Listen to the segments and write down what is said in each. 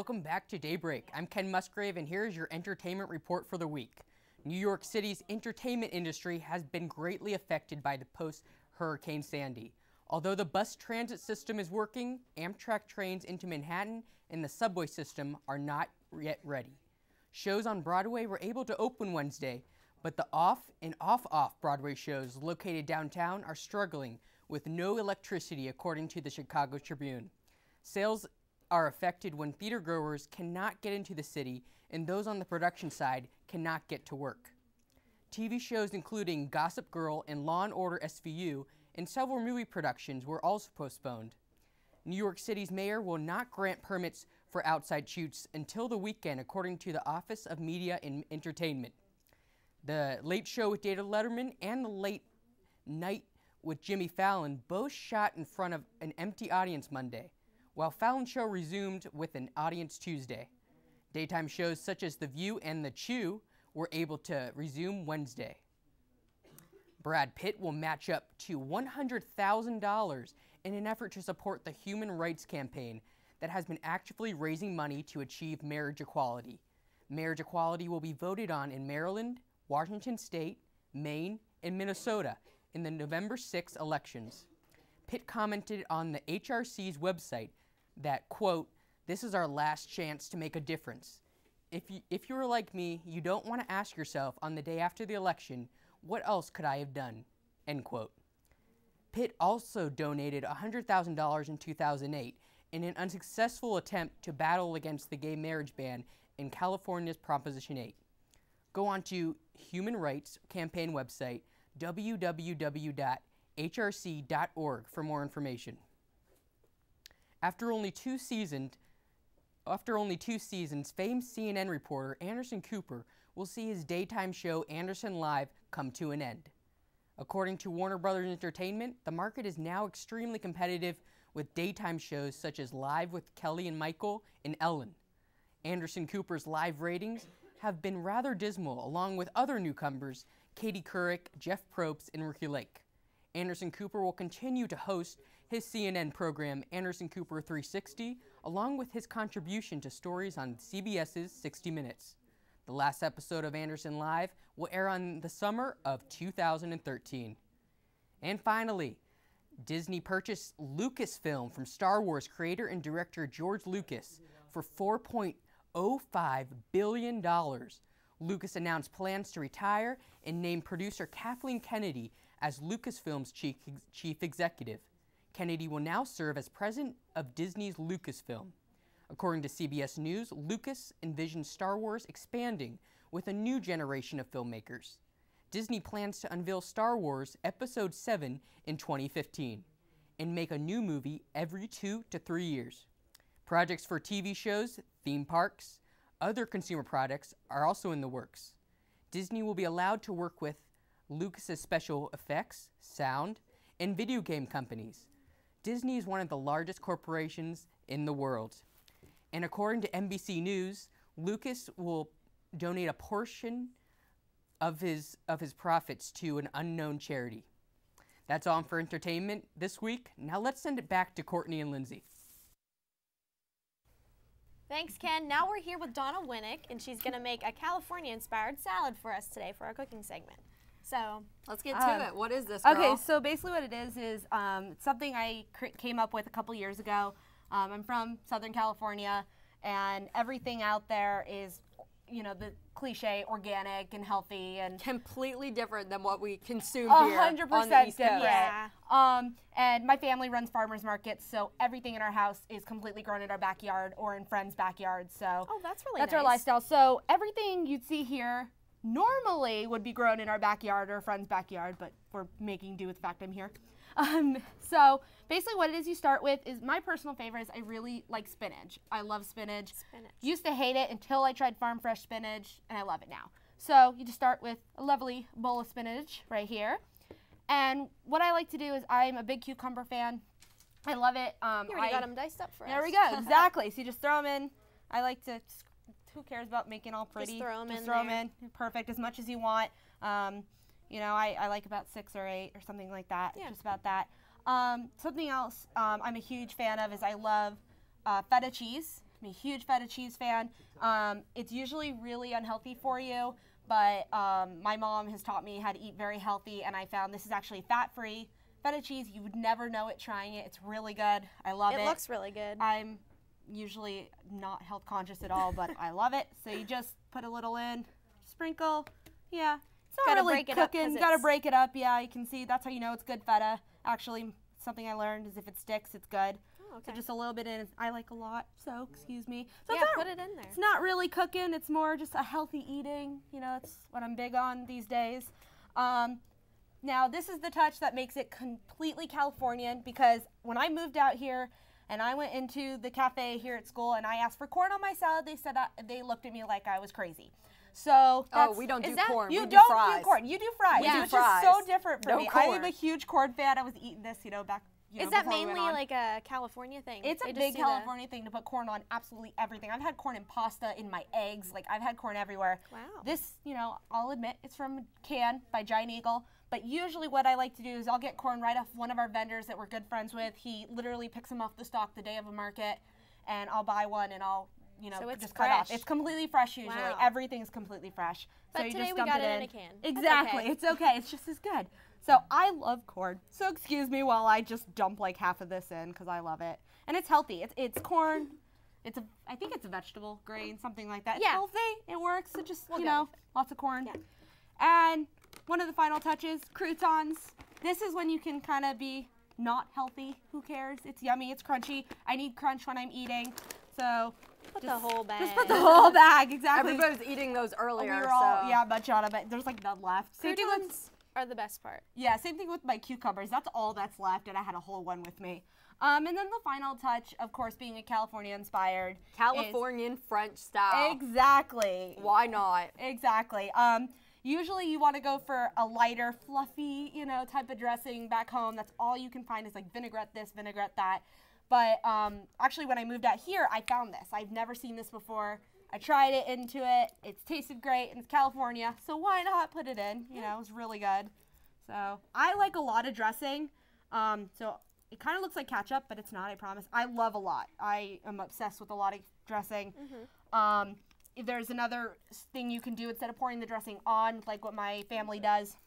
Welcome back to Daybreak. I'm Ken Musgrave, and here's your entertainment report for the week. New York City's entertainment industry has been greatly affected by the post-Hurricane Sandy. Although the bus transit system is working, Amtrak trains into Manhattan and the subway system are not yet ready. Shows on Broadway were able to open Wednesday, but the off and off Broadway shows located downtown are struggling with no electricity, according to the Chicago Tribune. Sales are affected when theatergoers cannot get into the city and those on the production side cannot get to work. TV shows including Gossip Girl and Law & Order SVU and several movie productions were also postponed. New York City's mayor will not grant permits for outside shoots until the weekend, according to the Office of Media and Entertainment. The Late Show with David Letterman and The Late Night with Jimmy Fallon both shot in front of an empty audience Monday, while Fallon's show resumed with an audience Tuesday. Daytime shows such as The View and The Chew were able to resume Wednesday. Brad Pitt will match up to $100,000 in an effort to support the Human Rights Campaign that has been actively raising money to achieve marriage equality. Marriage equality will be voted on in Maryland, Washington State, Maine, and Minnesota in the November 6 elections. Pitt commented on the HRC's website that, quote, "This is our last chance to make a difference. If you were like me, you don't want to ask yourself on the day after the election, what else could I have done?" End quote. Pitt also donated $100,000 in 2008 in an unsuccessful attempt to battle against the gay marriage ban in California's Proposition 8. Go on to Human Rights Campaign website, www.hrc.org, for more information. After only two seasons, famed CNN reporter Anderson Cooper will see his daytime show Anderson Live come to an end. According to Warner Brothers Entertainment, the market is now extremely competitive with daytime shows such as Live with Kelly and Michael and Ellen. Anderson Cooper's live ratings have been rather dismal, along with other newcomers, Katie Couric, Jeff Probst, and Ricky Lake. Anderson Cooper will continue to host his CNN program, Anderson Cooper 360, along with his contribution to stories on CBS's 60 Minutes. The last episode of Anderson Live will air on the summer of 2013. And finally, Disney purchased Lucasfilm from Star Wars creator and director George Lucas for $4.05 billion. Lucas announced plans to retire and named producer Kathleen Kennedy as Lucasfilm's chief executive. Kennedy will now serve as president of Disney's Lucasfilm. According to CBS News, Lucas envisions Star Wars expanding with a new generation of filmmakers. Disney plans to unveil Star Wars Episode 7 in 2015 and make a new movie every 2 to 3 years. Projects for TV shows, theme parks, other consumer products are also in the works. Disney will be allowed to work with Lucas's special effects, sound, and video game companies. Disney is one of the largest corporations in the world. And according to NBC News, Lucas will donate a portion of his profits to an unknown charity. That's all for entertainment this week. Now let's send it back to Courtney and Lindsey. Thanks, Ken. Now we're here with Donna Winnick, and she's going to make a California-inspired salad for us today for our cooking segment. So let's get to it. What is this, girl? Okay, so basically what it is it's something I came up with a couple years ago. I'm from Southern California, and everything out there is, you know, the cliche, organic and healthy, and completely different than what we consume here 100% on the East different. Coast. Yeah. And my family runs farmers markets, so everything in our house is completely grown in our backyard or in friends' backyards. So that's really nice. That's our lifestyle. So everything you'd see here normally would be grown in our backyard or a friend's backyard, but we're making do with the fact I'm here. So basically what it is you start with is, my personal favorite is, I really like spinach. I love spinach. Used to hate it until I tried farm fresh spinach, and I love it now. So you just start with a lovely bowl of spinach right here. And what I like to do is, I'm a big cucumber fan. I love it. You already got them diced up for us. There we go. Exactly. So you just throw them in. I like to, who cares about making all pretty? Just throw them in. Just throw them in. Perfect. As much as you want. You know, I like about 6 or 8 or something like that. Yeah. Just about that. Something else I'm a huge fan of is, I love feta cheese. I'm a huge feta cheese fan. It's usually really unhealthy for you, but my mom has taught me how to eat very healthy, and I found this is actually fat-free feta cheese. You would never know it trying it. It's really good. I love it. It looks really good. I'm usually not health conscious at all, but I love it. So you just put a little in, sprinkle. Yeah, it's not Gotta really break it up 'cause cooking. Gotta break it up. Yeah, you can see that's how you know it's good feta. Actually, something I learned is if it sticks, it's good. Oh, okay. So just a little bit in. I like a lot, so excuse me. So Yeah, it's not, put it in there. It's not really cooking. It's more just a healthy eating. You know, that's what I'm big on these days. Now, this is the touch that makes it completely Californian, because when I moved out here and I went into the cafe here at school and I asked for corn on my salad, they said they looked at me like I was crazy. So we don't do corn. You we don't do fries. do corn. You do fries, We do which fries. is so different for No me. corn. I am a huge corn fan. I was eating this, back. Is that before we mainly went on. like a California thing? It's a They just big do the- California thing to put corn on absolutely everything. I've had corn in pasta, in my eggs. Like, I've had corn everywhere. Wow. This, I'll admit, it's from a can by Giant Eagle. But usually what I like to do is I'll get corn right off one of our vendors that we're good friends with. He literally picks them off the stalk the day of a market, and I'll buy one and I'll, So it's just cut off. fresh. It's completely fresh usually. Wow. Everything's completely fresh. But so you today just we dump got it it in a can. That's Exactly. okay. It's okay. It's just as good. So I love corn. So excuse me while I just dump like half of this in because I love it. And it's healthy. It's corn. I think it's a vegetable grain, something like that. It's Yeah. healthy. It works. So just, We'll go with it. lots of corn. Yeah. And one of the final touches, croutons. This is when you can kind of be not healthy. Who cares? It's yummy. It's crunchy. I need crunch when I'm eating. So Put the whole bag. just put the whole bag. Exactly. Everybody was eating those We earlier. were all, so. yeah, much on it, but there's like none left. Same thing with, Croutons are the best part. yeah, same thing with my cucumbers. That's all that's left, and I had a whole one with me. And then the final touch, of course, being a California inspired. Californian French style. Exactly. Why not? Exactly. Usually you want to go for a lighter, fluffy, type of dressing back home. That's all you can find is like vinaigrette this, vinaigrette that. But actually when I moved out here, I found this. I've never seen this before. I tried it into it. It's tasted great, and it's California, so why not put it in? It was really good. So I like a lot of dressing. So it kind of looks like ketchup, but it's not, I promise. I love a lot. I am obsessed with a lot of dressing. If there's another thing you can do instead of pouring the dressing on, like what my family does,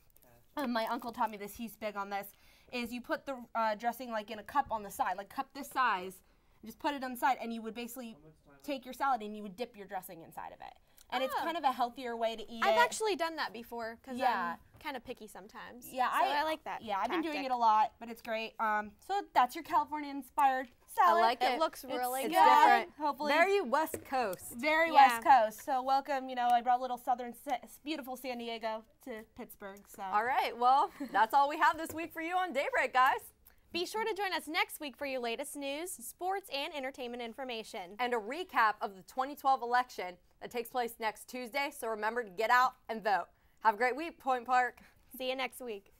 my uncle taught me this, he's big on this, is you put the dressing like in a cup on the side, like cup this size, and just put it on the side, and you would basically take your salad and you would dip your dressing inside of it. And it's kind of a healthier way to eat it. I've actually done that before because Yeah. I'm kind of picky sometimes. Yeah, so I like that. Yeah, I've been doing tactic. it a lot, but it's great. So that's your California-inspired salad. like It it. looks really It's good. different. Hopefully. Very West Coast. Very Yeah. West Coast. So welcome, I brought a little beautiful San Diego to Pittsburgh. So. All right, well, that's all we have this week for you on Daybreak, guys. Be sure to join us next week for your latest news, sports, and entertainment information. And a recap of the 2012 election that takes place next Tuesday, so remember to get out and vote. Have a great week, Point Park. See you next week.